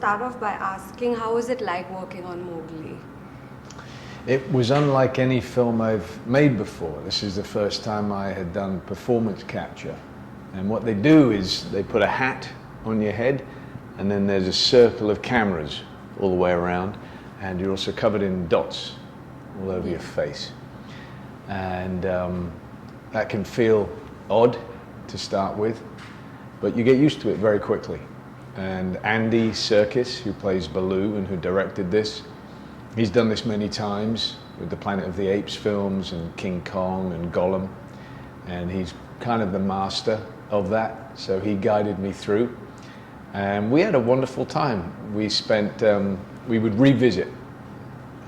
start off by asking, how is it like working on Mowgli? It was unlike any film I've made before. This is the first time I had done performance capture. And what they do is they put a hat on your head, and then there's a circle of cameras all the way around, and you're also covered in dots all over your face. And that can feel odd to start with, but you get used to it very quickly. And Andy Serkis, who plays Baloo and who directed this, he's done this many times with the Planet of the Apes films and King Kong and Gollum, and he's kind of the master of that, so he guided me through. And we had a wonderful time. We spent, we would revisit.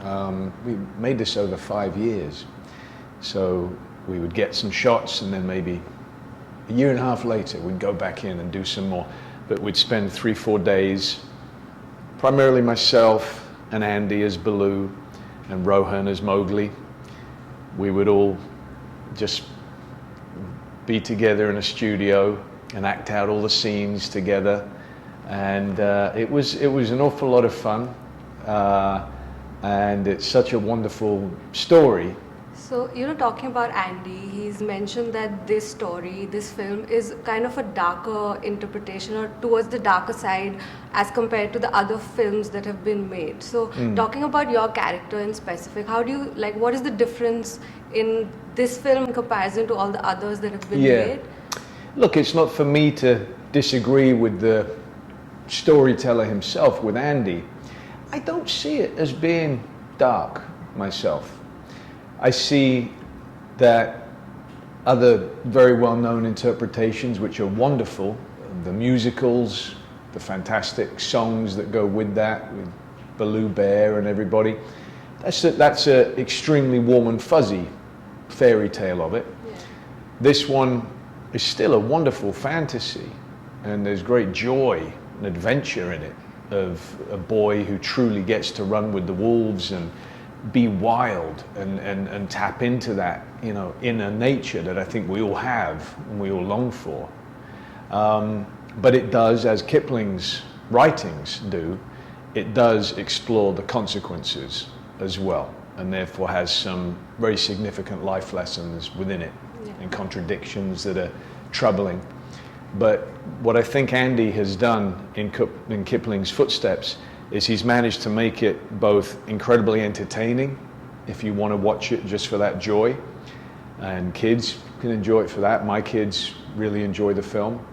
We made this over 5 years, so we would get some shots, and then maybe a year and a half later we'd go back in and do some more. But we'd spend 3-4 days, primarily myself and Andy as Baloo and Rohan as Mowgli. We would all just be together in a studio and act out all the scenes together, and it was an awful lot of fun, and it's such a wonderful story. So, talking about Andy, he's mentioned that this story, this film, is kind of a darker interpretation or towards the darker side as compared to the other films that have been made. So, talking about your character in specific, how do you, what is the difference in this film in comparison to all the others that have been made? Look, it's not for me to disagree with the storyteller himself, with Andy. I don't see it as being dark myself. I see that other very well-known interpretations, which are wonderful, the musicals, the fantastic songs that go with that, with Baloo Bear and everybody, that's a extremely warm and fuzzy fairy tale of it. Yeah. This one is still a wonderful fantasy, and there's great joy and adventure in it, of a boy who truly gets to run with the wolves and be wild and tap into that, inner nature that I think we all have and we all long for. But it does, as Kipling's writings do, it does explore the consequences as well, and therefore has some very significant life lessons within it, and contradictions that are troubling. But what I think Andy has done in Kipling's footsteps is he's managed to make it both incredibly entertaining, if you want to watch it just for that joy, and kids can enjoy it for that. My kids really enjoy the film.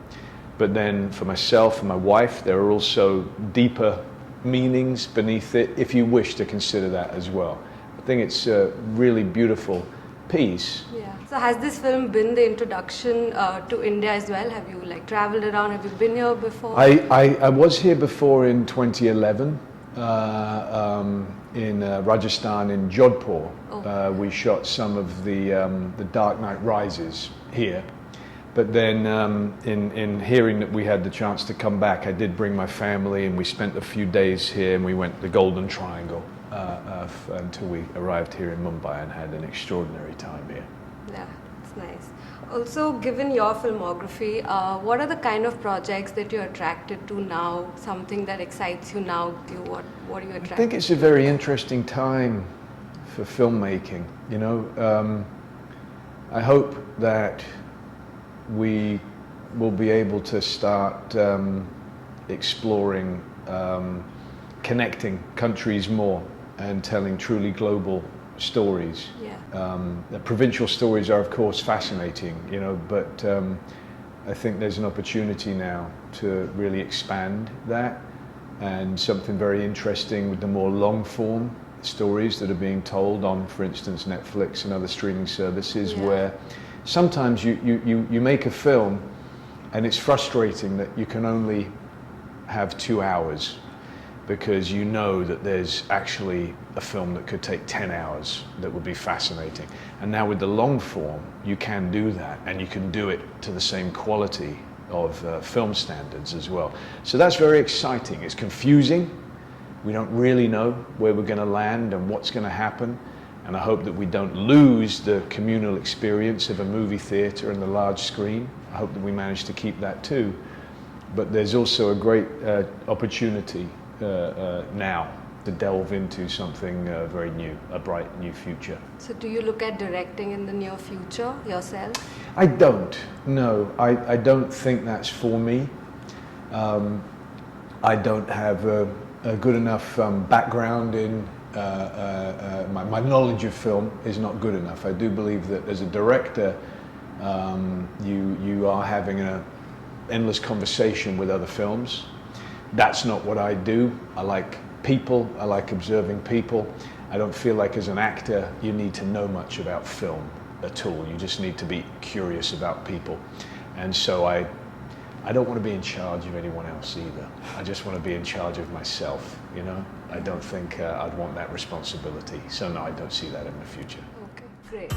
But then for myself and my wife, there are also deeper meanings beneath it, if you wish to consider that as well. I think it's a really beautiful piece. Yeah. So has this film been the introduction to India as well? Have you traveled around? Have you been here before? I was here before in 2011 in Rajasthan, in Jodhpur. We shot some of the Dark Knight Rises here. But then in hearing that we had the chance to come back, I did bring my family, and we spent a few days here, and we went to the Golden Triangle until we arrived here in Mumbai and had an extraordinary time here. Yeah, it's nice. Also, given your filmography, what are the kind of projects that you're attracted to now? Something that excites you now? What are you attracted to? I think it's a very interesting time for filmmaking. I hope that we will be able to start exploring, connecting countries more and telling truly global stories. The provincial stories are of course fascinating, but I think there's an opportunity now to really expand that, and something very interesting with the more long form stories that are being told on, for instance, Netflix and other streaming services, where sometimes you make a film and it's frustrating that you can only have 2 hours, because you know that there's actually a film that could take 10 hours that would be fascinating. And now with the long form, you can do that, and you can do it to the same quality of film standards as well. So that's very exciting. It's confusing. We don't really know where we're going to land and what's going to happen. And I hope that we don't lose the communal experience of a movie theatre and the large screen. I hope that we manage to keep that too. But there's also a great opportunity now to delve into something very new, a bright new future. So do you look at directing in the near future yourself? I don't. No, I don't think that's for me. I don't have a good enough background in my knowledge of film is not good enough. I do believe that as a director, you are having an endless conversation with other films. That's not what I do. I like people. I like observing people. I don't feel like as an actor you need to know much about film at all. You just need to be curious about people. And so I don't want to be in charge of anyone else either. I just want to be in charge of myself, you know? I don't think I'd want that responsibility. So no, I don't see that in the future. Okay, great.